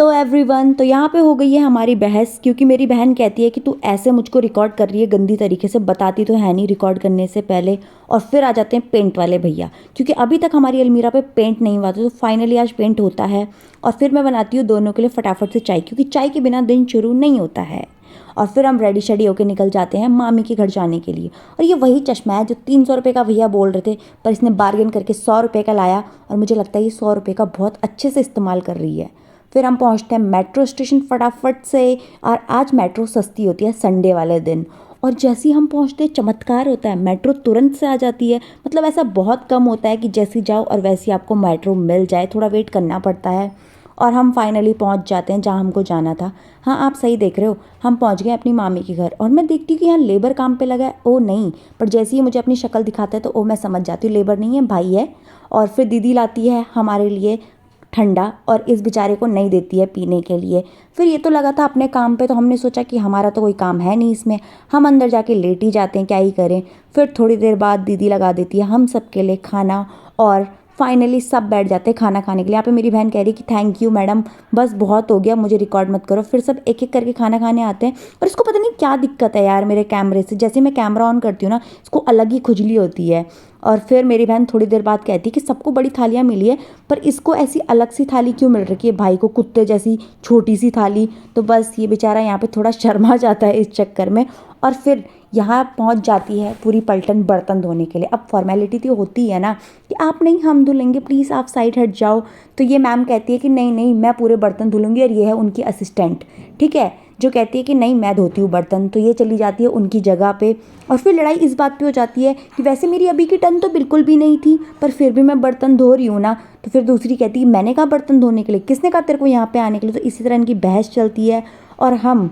Hello everyone. तो यहाँ पे हो गई है हमारी बहस, क्योंकि मेरी बहन कहती है कि तू ऐसे मुझको रिकॉर्ड कर रही है गंदी तरीके से, बताती तो है नहीं रिकॉर्ड करने से पहले। और फिर आ जाते हैं पेंट वाले भैया, क्योंकि अभी तक हमारी अलमीरा पे पेंट नहीं हुआ था, तो फाइनली आज पेंट होता है। और फिर मैं बनाती हूँ दोनों के लिए फटाफट से चाय, क्योंकि चाय के बिना दिन शुरू नहीं होता है। और फिर हम रेडी शेडी होकर निकल जाते हैं मामी के घर जाने के लिए। और ये वही चश्मा है जो 300 रुपये का भैया बोल रहे थे, पर इसने बार्गेन करके 100 रुपये का लाया। और मुझे लगता है ये 100 रुपये का बहुत अच्छे से इस्तेमाल कर रही है। फिर हम पहुंचते हैं मेट्रो स्टेशन फटाफट से। और आज मेट्रो सस्ती होती है संडे वाले दिन। और जैसे ही हम पहुंचते हैं चमत्कार होता है, मेट्रो तुरंत से आ जाती है। मतलब ऐसा बहुत कम होता है कि जैसे जाओ और वैसे ही आपको मेट्रो मिल जाए, थोड़ा वेट करना पड़ता है। और हम फाइनली पहुंच जाते हैं जहां हमको जाना था। हाँ, आप सही देख रहे हो, हम पहुंच गए अपनी मामी के घर। और मैं देखती हूँ कि यहाँ लेबर काम पे लगा है। ओ नहीं, पर जैसे ही मुझे अपनी शक्ल दिखाता है तो ओ मैं समझ जाती हूँ लेबर नहीं है, भाई है। और फिर दीदी लाती है हमारे लिए ठंडा, और इस बेचारे को नहीं देती है पीने के लिए। फिर ये तो लगा था अपने काम पे, तो हमने सोचा कि हमारा तो कोई काम है नहीं इसमें, हम अंदर जाके लेट ही जाते हैं, क्या ही करें। फिर थोड़ी देर बाद दीदी लगा देती है हम सब के लिए खाना। और फाइनली सब बैठ जाते हैं खाना खाने के लिए। यहाँ पे मेरी बहन कह रही है कि थैंक यू मैडम, बस बहुत हो गया, मुझे रिकॉर्ड मत करो। फिर सब एक एक करके खाना खाने आते हैं। और इसको पता नहीं क्या दिक्कत है यार मेरे कैमरे से, जैसे मैं कैमरा ऑन करती हूँ ना, इसको अलग ही खुजली होती है। और फिर मेरी बहन थोड़ी देर बाद कहती है कि सबको बड़ी थालियाँ मिली है, पर इसको ऐसी अलग सी थाली क्यों मिल रही है, भाई को कुत्ते जैसी छोटी सी थाली। तो बस ये बेचारा यहाँ पे थोड़ा शर्मा जाता है इस चक्कर में। और फिर यहाँ पहुँच जाती है पूरी पलटन बर्तन धोने के लिए। अब फॉर्मेलिटी तो होती है ना कि आप नहीं हम धुलेंगे, प्लीज़ आप साइड हट जाओ। तो ये मैम कहती है कि नहीं नहीं मैं पूरे बर्तन धुलूंगी। और ये है उनकी असिस्टेंट, ठीक है, जो कहती है कि नहीं मैं धोती हूँ बर्तन। तो ये चली जाती है उनकी जगह पे। और फिर लड़ाई इस बात पे हो जाती है कि वैसे मेरी अभी की टर्न तो बिल्कुल भी नहीं थी, पर फिर भी मैं बर्तन धो रही हूँ ना। तो फिर दूसरी कहती है मैंने कहा बर्तन धोने के लिए, किसने कहा तेरे को यहाँ पे आने के लिए। तो इसी तरह इनकी बहस चलती है। और हम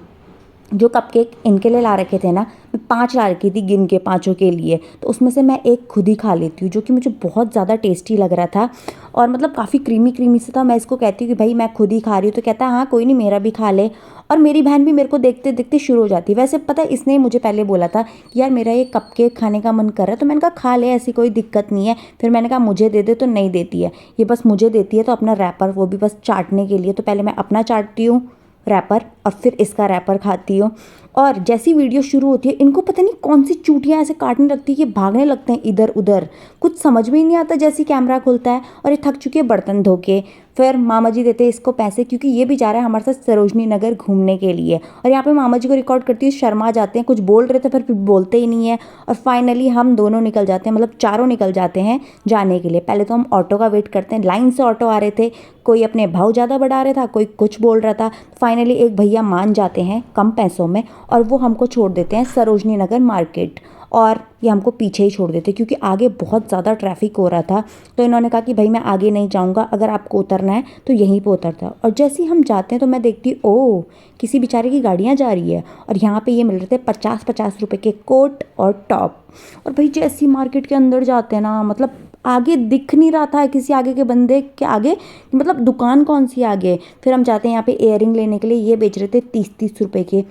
जो कपकेक इनके लिए ला रखे थे ना, मैं 5 ला रखी थी गिन के, पाँचों के लिए। तो उसमें से मैं एक खुद ही खा लेती हूँ, जो कि मुझे बहुत ज़्यादा टेस्टी लग रहा था। और मतलब काफ़ी क्रीमी क्रीमी से था। मैं इसको कहती हूँ कि भाई मैं खुद ही खा रही हूँ, तो कहता है हाँ कोई नहीं मेरा भी खा ले। और मेरी बहन भी मेरे को देखते देखते शुरू हो जाती है। वैसे पता है इसने मुझे पहले बोला था कि यार मेरा ये कपकेक खाने का मन कर रहा है, तो मैंने कहा खा ले, ऐसी कोई दिक्कत नहीं है। फिर मैंने कहा मुझे दे दे, तो नहीं देती है ये, बस मुझे देती है तो अपना रैपर, वो भी बस चाटने के लिए। तो पहले मैं अपना चाटती हूँ रैपर, और फिर इसका रैपर खाती हूँ। और जैसी वीडियो शुरू होती है इनको पता नहीं कौन सी चूटियाँ ऐसे काटने लगती है कि भागने लगते हैं इधर उधर, कुछ समझ में ही नहीं आता जैसे कैमरा खुलता है। और ये थक चुके हैं बर्तन धो के। फिर मामा जी देते हैं इसको पैसे, क्योंकि ये भी जा रहा है हमारे साथ सरोजनी नगर घूमने के लिए। और यहाँ पे मामा जी को रिकॉर्ड करती है, शर्मा जाते हैं, कुछ बोल रहे थे फिर बोलते ही नहीं है। और फाइनली हम दोनों निकल जाते हैं, मतलब चारों निकल जाते हैं जाने के लिए। पहले तो हम ऑटो का वेट करते हैं, लाइन से ऑटो आ रहे थे, कोई अपने भाव ज़्यादा बढ़ा रहा था, कोई कुछ बोल रहा था। फाइनली एक भैया मान जाते हैं कम पैसों में, और वो हमको छोड़ देते हैं सरोजनी नगर मार्केट। और ये हमको पीछे ही छोड़ देते, क्योंकि आगे बहुत ज़्यादा ट्रैफिक हो रहा था। तो इन्होंने कहा कि भाई मैं आगे नहीं जाऊँगा, अगर आपको उतरना है तो यहीं पे उतरता। और जैसे ही हम जाते हैं तो मैं देखती हूँ ओह किसी बेचारे की गाड़ियाँ जा रही है। और यहाँ पे ये मिल रहे थे 50-50 रुपये के कोट और टॉप। और भाई जैसे ही मार्केट के अंदर जाते हैं ना, मतलब आगे दिख नहीं रहा था किसी आगे के बंदे के आगे, मतलब दुकान कौन सी आगे। फिर हम जाते हैं यहाँ पे इयरिंग लेने के लिए, ये बेच रहे थे 30-30 रुपये के।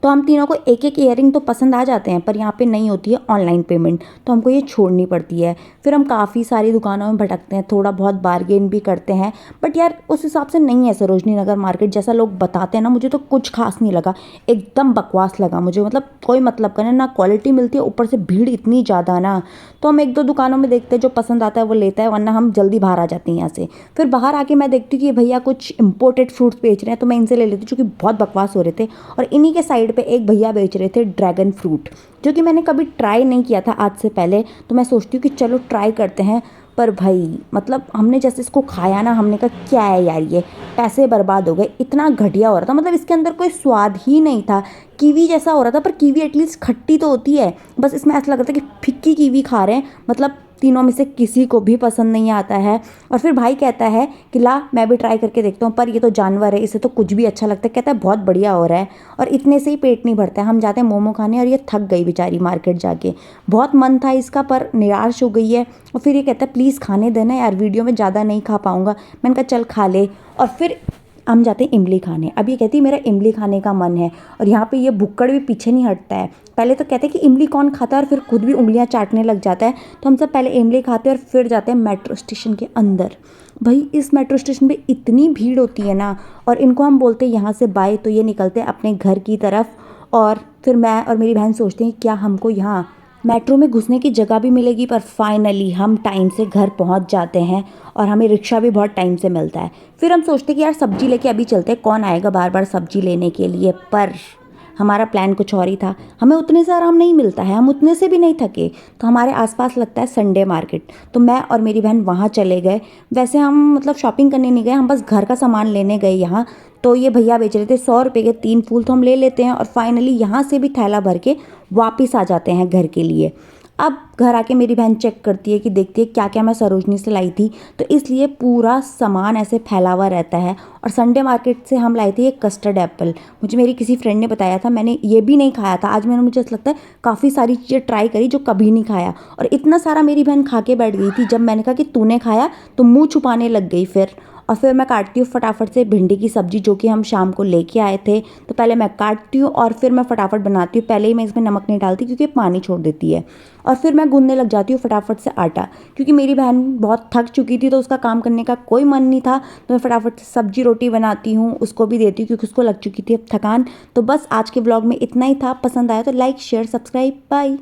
तो हम तीनों को एक एक इयरिंग तो पसंद आ जाते हैं, पर यहाँ पे नहीं होती है ऑनलाइन पेमेंट, तो हमको ये छोड़नी पड़ती है। फिर हम काफ़ी सारी दुकानों में भटकते हैं, थोड़ा बहुत बार्गेन भी करते हैं, बट यार उस हिसाब से नहीं है सरोजनी नगर मार्केट जैसा लोग बताते हैं ना। मुझे तो कुछ खास नहीं लगा, एकदम बकवास लगा मुझे। मतलब कोई मतलब का ना क्वालिटी मिलती है, ऊपर से भीड़ इतनी ज़्यादा ना। तो हम एक दो दुकानों में देखते हैं, जो पसंद आता है वो लेता है, वरना हम जल्दी बाहर आ जाते हैं यहाँ से। फिर बाहर आके मैं देखती हूँ कि ये भैया कुछ इंपोर्टेड फ्रूट्स बेच रहे हैं, तो मैं इनसे ले लेती हूँ, जो कि बहुत बकवास हो रहे थे। और इन्हीं के साइड पे एक भैया बेच रहे थे ड्रैगन फ्रूट, जो कि मैंने कभी ट्राई नहीं किया था आज से पहले। तो मैं सोचती हूँ कि चलो ट्राई करते हैं। पर भाई मतलब हमने जैसे इसको खाया ना, हमने कहा क्या है यार ये, पैसे बर्बाद हो गए, इतना घटिया हो रहा था। मतलब इसके अंदर कोई स्वाद ही नहीं था, कीवी जैसा हो रहा था, पर कीवी एटलीस्ट खट्टी तो होती है, बस इसमें ऐसा लग रहा था कि फिक्की कीवी खा रहे हैं। मतलब तीनों में से किसी को भी पसंद नहीं आता है। और फिर भाई कहता है कि ला मैं भी ट्राई करके देखता हूँ, पर ये तो जानवर है, इसे तो कुछ भी अच्छा लगता है। कहता है बहुत बढ़िया हो रहा है। और इतने से ही पेट नहीं भरता है। हम जाते हैं मोमो खाने, और ये थक गई बेचारी मार्केट जाके, बहुत मन था इसका पर निराश हो गई है। और फिर ये कहता है प्लीज़ खाने देना यार, वीडियो में ज़्यादा नहीं खा पाऊँगा। मैंने कहा चल खा ले। और फिर हम जाते हैं इमली खाने। अब ये कहती है मेरा इमली खाने का मन है। और यहाँ पे ये भुक्कड़ भी पीछे नहीं हटता है, पहले तो कहते हैं कि इमली कौन खाता है, और फिर खुद भी उंगलियाँ चाटने लग जाता है। तो हम सब पहले इमली खाते हैं और फिर जाते हैं मेट्रो स्टेशन के अंदर। भाई इस मेट्रो स्टेशन पे इतनी भीड़ होती है ना, और इनको हम बोलते हैं यहाँ से बाय, तो ये निकलते हैं अपने घर की तरफ। और फिर मैं और मेरी बहन सोचते हैं क्या हमको यहाँ मेट्रो में घुसने की जगह भी मिलेगी, पर फाइनली हम टाइम से घर पहुँच जाते हैं और हमें रिक्शा भी बहुत टाइम से मिलता है। फिर हम सोचते हैं कि यार सब्जी लेके अभी चलते हैं, कौन आएगा बार बार सब्जी लेने के लिए, पर हमारा प्लान कुछ और ही था। हमें उतने से आराम नहीं मिलता है, हम उतने से भी नहीं थके, तो हमारे आसपास लगता है संडे मार्केट, तो मैं और मेरी बहन वहाँ चले गए। वैसे हम मतलब शॉपिंग करने नहीं गए, हम बस घर का सामान लेने गए यहाँ। तो ये भैया बेच रहे थे 100 रुपये के 3 फूल, तो हम ले लेते हैं और फाइनली यहाँ से भी थैला भर के वापस आ जाते हैं घर के लिए। अब घर आके मेरी बहन चेक करती है कि देखती है क्या क्या मैं सरोजनी से लाई थी, तो इसलिए पूरा सामान ऐसे फैला हुआ रहता है। और संडे मार्केट से हम लाए थे ये कस्टर्ड एप्पल, मुझे मेरी किसी फ्रेंड ने बताया था, मैंने ये भी नहीं खाया था। आज मैंने, मुझे ऐसा लगता है काफ़ी सारी चीज़ें ट्राई करी जो कभी नहीं खाया, और इतना सारा मेरी बहन खा के बैठ गई थी। जब मैंने कहा कि तूने खाया तो मुँह छुपाने लग गई फिर। और फिर मैं काटती हूँ फटाफट से भिंडी की सब्ज़ी जो कि हम शाम को लेके आए थे। तो पहले मैं काटती हूँ और फिर मैं फटाफट बनाती हूँ, पहले ही मैं इसमें नमक नहीं डालती क्योंकि पानी छोड़ देती है। और फिर मैं गूंदने लग जाती हूँ फटाफट से आटा, क्योंकि मेरी बहन बहुत थक चुकी थी तो उसका काम करने का कोई मन नहीं था। तो मैं फटाफट से सब्जी रोटी बनाती हूँ, उसको भी देती हूँ क्योंकि उसको लग चुकी थी अब थकान। तो बस आज के ब्लॉग में इतना ही था, पसंद आया तो लाइक शेयर सब्सक्राइब, बाय।